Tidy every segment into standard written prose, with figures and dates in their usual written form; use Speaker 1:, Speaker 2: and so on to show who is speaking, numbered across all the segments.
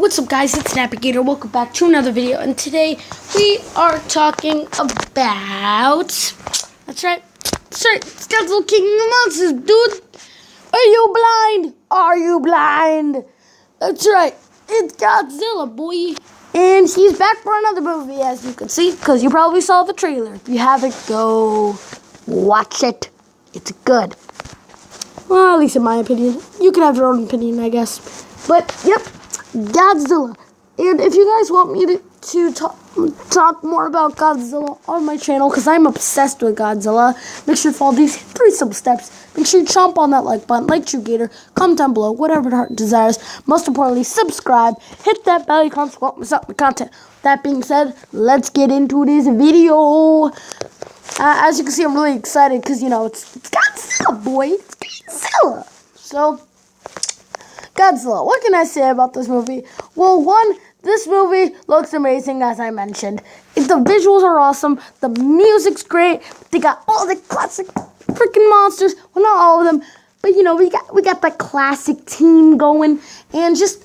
Speaker 1: What's up, guys? It's Navigator. Welcome back to another video, and today we are talking about it's Godzilla King of the Monsters, dude. Are you blind? That's right, it's Godzilla, boy, and he's back for another movie, as you can see, because you probably saw the trailer. If you haven't, go watch it. It's good. Well, at least in my opinion. You can have your own opinion, I guess. But yep, Godzilla. And if you guys want me to talk more about Godzilla on my channel, because I'm obsessed with Godzilla, make sure to follow these 3 simple steps. Make sure you chomp on that like button, like True Gator, comment down below, whatever the heart desires. Most importantly, subscribe, hit that bell icon to help us out with content. That being said, let's get into this video. As you can see, I'm really excited because, you know, it's Godzilla, boy. It's Godzilla. So, Godzilla, what can I say about this movie? Well, one, this movie looks amazing, as I mentioned. The visuals are awesome. The music's great. They got all the classic freaking monsters. Well, not all of them, but, you know, we got that classic team going. And just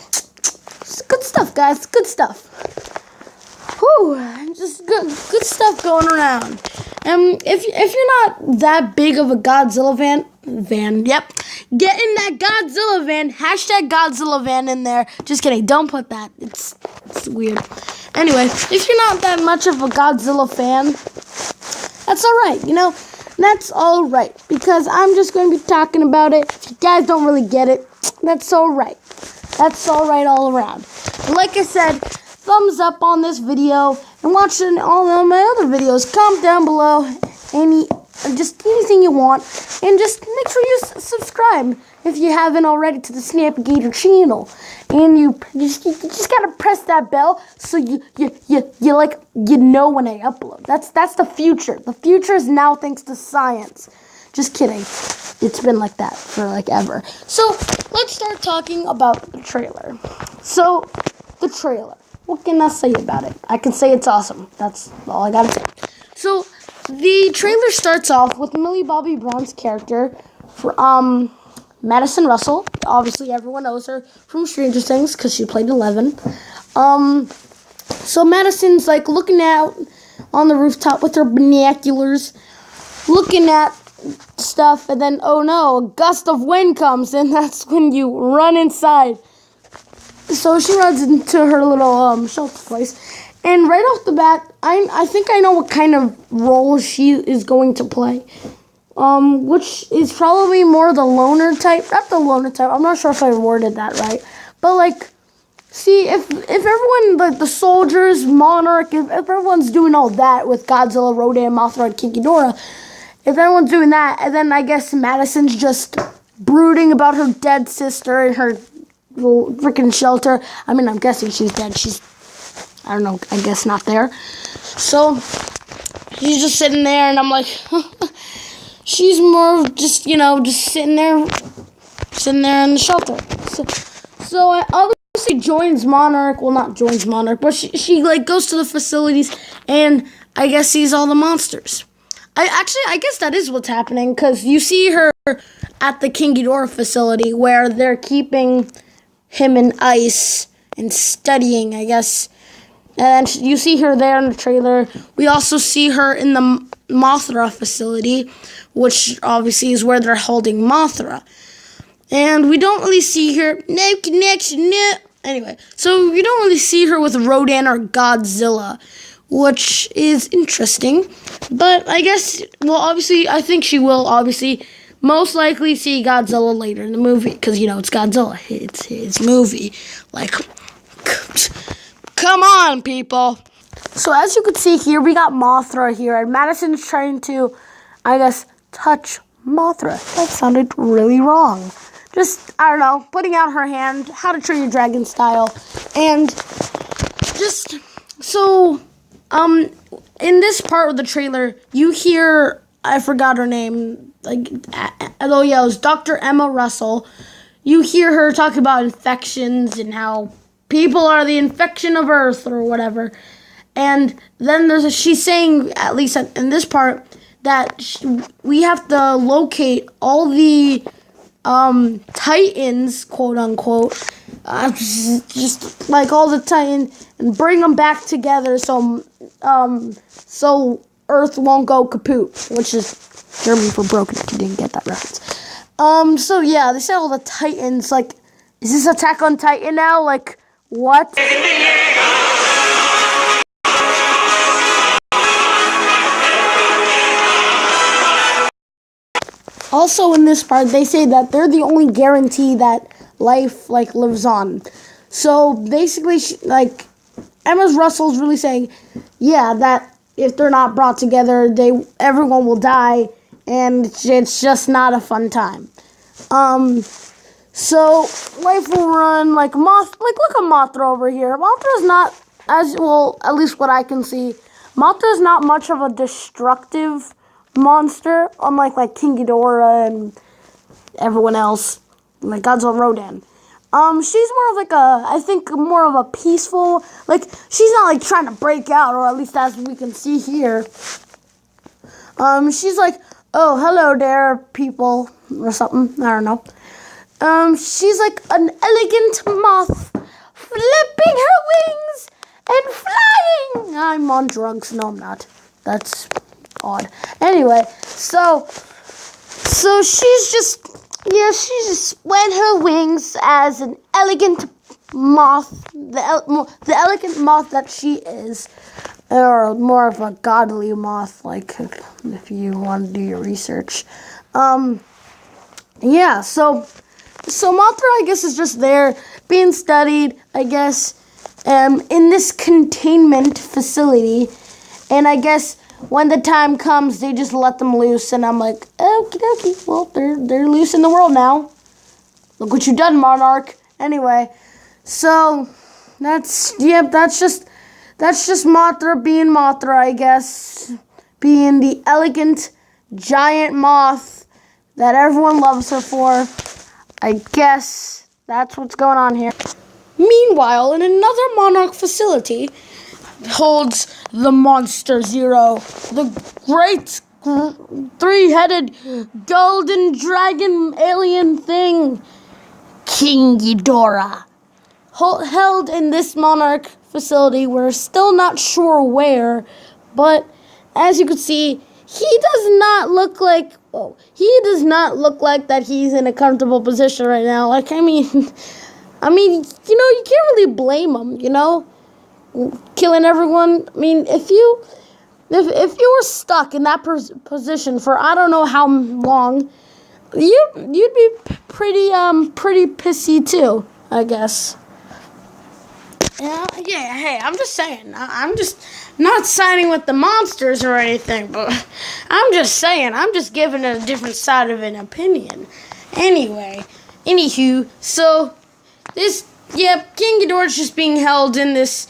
Speaker 1: good stuff, guys. Good stuff. Whew, just good stuff going around. If you're not that big of a Godzilla fan, get in that Godzilla van, hashtag Godzilla van in there. Just kidding, don't put that. It's weird. Anyway, if you're not that much of a Godzilla fan, that's alright, you know, that's alright, because I'm just going to be talking about it. If you guys don't really get it, that's alright. That's alright all around. Like I said, thumbs up on this video, and watch all of my other videos. Comment down below just anything you want, and just make sure you subscribe if you haven't already to the Navigator channel. And you just gotta press that bell so you know when I upload. That's the future. The future is now thanks to science. Just kidding. It's been like that for like ever. So let's start talking about the trailer. So the trailer. What can I say about it? I can say it's awesome. That's all I gotta say. So, the trailer starts off with Millie Bobby Brown's character, Madison Russell. Obviously, everyone knows her from Stranger Things because she played 11. So Madison's like looking out on the rooftop with her binoculars, looking at stuff, and then, oh no, a gust of wind comes, and that's when you run inside. So she runs into her little shelter place, and right off the bat, I think I know what kind of role she is going to play, which is probably more the loner type. Not the loner type. I'm not sure if I worded that right, but like, see, if everyone, like the soldiers, Monarch, if everyone's doing all that with Godzilla, Rodan, Mothra, and King Ghidorah, if everyone's doing that, and then I guess Madison's just brooding about her dead sister and her little freaking shelter. I mean, I'm guessing she's dead. I don't know, I guess not there. So, she's just sitting there, and I'm like, she's more just, you know, just sitting there in the shelter. So I obviously joins Monarch. Well, not joins Monarch, but she like goes to the facilities, and I guess sees all the monsters. I guess that is what's happening, because you see her at the King Ghidorah facility where they're keeping him in ice and studying, I guess. And you see her there in the trailer. We also see her in the Mothra facility, which obviously is where they're holding Mothra. And we don't really see her. No connection, no. Anyway, so we don't really see her with Rodan or Godzilla, which is interesting. But I guess, well, obviously, I think she will obviously most likely see Godzilla later in the movie, because, you know, it's Godzilla. It's his movie. Like, come on, people. So as you can see here, we got Mothra here, and Madison's trying to, I guess, touch Mothra. That sounded really wrong. Just, I don't know, putting out her hand, How to Train Your Dragon style, and just, so, in this part of the trailer, you hear, I forgot her name, like, oh yeah, it was Dr. Emma Russell. You hear her talk about infections and how people are the infection of Earth or whatever. And then she's saying, at least in this part, that we have to locate all the Titans, quote unquote, just like all the Titans, and bring them back together so Earth won't go kaput, which is German for broken. If you didn't get that reference. So yeah, they said all the Titans. Like, is this Attack on Titan now? Like, what? Also, in this part, they say that they're the only guarantee that life lives on. So basically, Emma Russell's really saying, yeah, that if they're not brought together, everyone will die, and it's just not a fun time. So life will run like Moth. Like, look at Mothra over here. Mothra's not at least what I can see. Mothra's not much of a destructive monster, unlike King Ghidorah and everyone else, like Godzilla Rodan. She's more of I think more of a peaceful, she's not trying to break out, or at least as we can see here. She's like, oh, hello there, people, or something, I don't know. She's like an elegant moth, flipping her wings and flying. I'm on drugs. No, I'm not. That's odd. Anyway, so she's just spread her wings as an elegant moth, the elegant moth that she is, or more of a godly moth, if you want to do your research. Yeah, so Mothra, I guess, is just there being studied, I guess, in this containment facility, and I guess when the time comes, they just let them loose, and I'm like, okie dokie, well, they're loose in the world now. Look what you done, Monarch. Anyway, so that's just Mothra being Mothra, I guess, being the elegant giant moth that everyone loves her for. I guess that's what's going on here. Meanwhile, in another Monarch facility holds the Monster Zero, the great three-headed golden dragon alien thing, King Ghidorah. Held in this Monarch facility, we're still not sure where, but as you can see, he does not look like that he's in a comfortable position right now. You can't really blame him, killing everyone. I mean, if you were stuck in that position for I don't know how long, you'd be pretty pissy too, I guess. Yeah. Hey, I'm just saying. I'm just not siding with the monsters or anything, but I'm just saying. I'm just giving it a different side of an opinion. Anywho, so King Ghidorah's just being held in this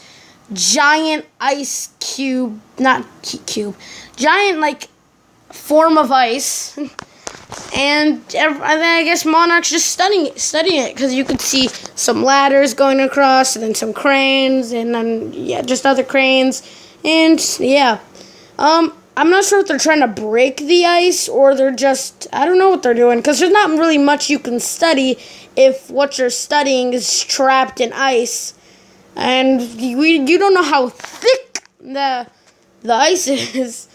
Speaker 1: giant ice cube, not cube, giant form of ice, and I guess Monarch's just studying it, because you could see some ladders going across, and then some cranes, and then just other cranes, and I'm not sure if they're trying to break the ice, or they're just, I don't know what they're doing, because there's not really much you can study if what you're studying is trapped in ice. And you don't know how thick the ice is.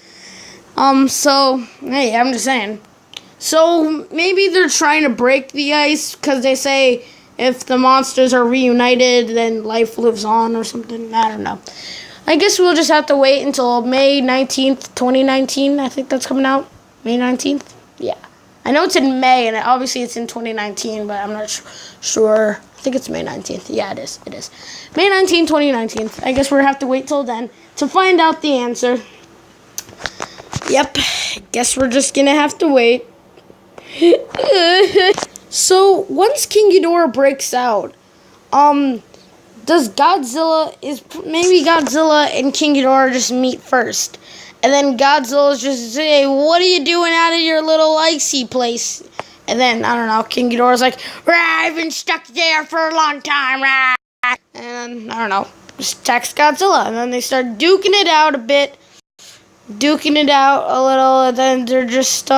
Speaker 1: So, hey, I'm just saying. So, maybe they're trying to break the ice, because they say if the monsters are reunited, then life lives on or something. I don't know. I guess we'll just have to wait until May 19th, 2019. I think that's coming out. May 19th? Yeah. I know it's in May, and obviously it's in 2019, but I'm not sure. I think it's May 19th. Yeah, it is. May 19th, 2019. I guess we'll have to wait till then to find out the answer. Yep. Guess we're just going to have to wait. So, once King Ghidorah breaks out, maybe Godzilla and King Ghidorah just meet first. And then Godzilla's just say, what are you doing out of your little icy place? And then, I don't know, King Ghidorah's like, I've been stuck there for a long time, rah. And, I don't know, just attacks Godzilla. And then they start duking it out a little, and then they're just,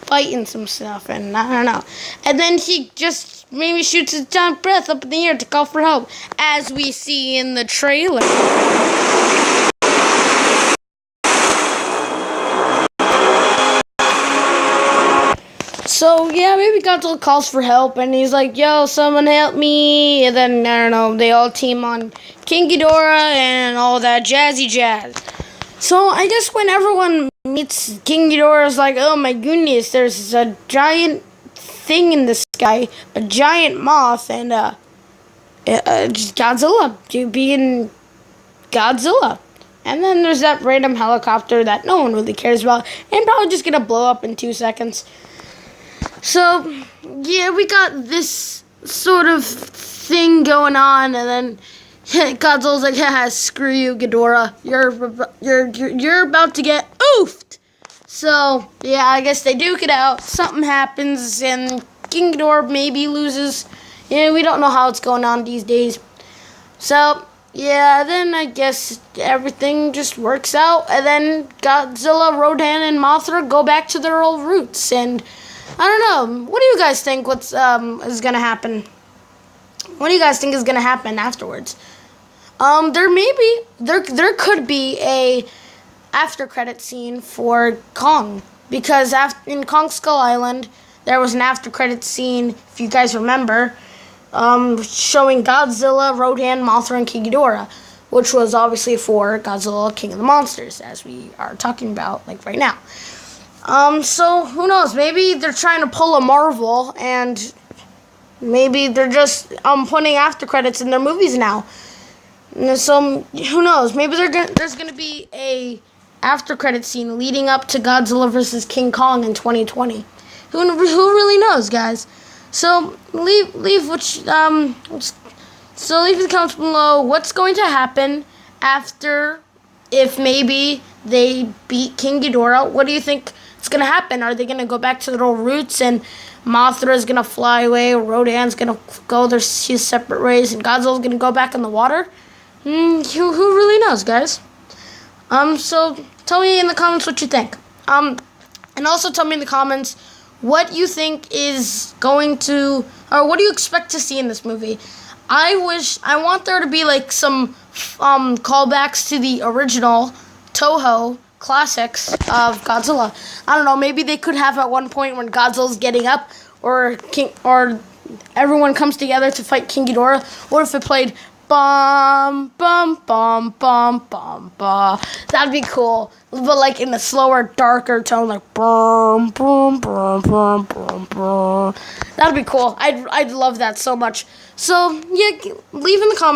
Speaker 1: fighting some stuff, and I don't know. And then he just maybe shoots his giant breath up in the air to call for help, as we see in the trailer. So, yeah, maybe Godzilla calls for help, and he's like, yo, someone help me, and then, I don't know, they all team on King Ghidorah and all that jazzy jazz. So, I guess when everyone meets King Ghidorah, is like, oh my goodness, there's a giant thing in the sky, a giant moth, and, just Godzilla, being Godzilla. And then there's that random helicopter that no one really cares about, and probably just gonna blow up in 2 seconds. So, yeah, we got this sort of thing going on, and then Godzilla's like, haha, screw you, Ghidorah. You're about to get oofed. So, yeah, I guess they duke it out. Something happens, and King Ghidorah maybe loses. Yeah, we don't know how it's going on these days. So, yeah, then I guess everything just works out, and then Godzilla, Rodan, and Mothra go back to their old roots, and I don't know. What do you guys think is going to happen? What do you guys think is going to happen afterwards? There could be a after credit scene for Kong, because in Kong Skull Island there was an after credit scene, if you guys remember, showing Godzilla, Rodan, Mothra, and King Ghidorah, which was obviously for Godzilla King of the Monsters, as we are talking about like right now. So who knows? Maybe they're trying to pull a Marvel, and maybe they're just putting after credits in their movies now. So who knows? Maybe there's gonna be a after credit scene leading up to Godzilla vs. King Kong in 2020. Who really knows, guys? So leave in the comments below what's going to happen after, if maybe they beat King Ghidorah. What do you think is going to happen? Are they going to go back to their old roots, and Mothra is going to fly away, Rodan's going to go their separate ways, and Godzilla's going to go back in the water? Who really knows, guys? So tell me in the comments what you think. And also tell me in the comments what you think is going to, or what do you expect to see in this movie. I want there to be like some callbacks to the original Toho classics of Godzilla. I don't know, maybe they could have at one point when Godzilla's getting up, or everyone comes together to fight King Ghidorah. What if it played bum bum bum bum bum bum? That'd be cool, but like in a slower, darker tone, like bum bum bum bum bum bum. That'd be cool. I'd love that so much. So yeah, leave in the comments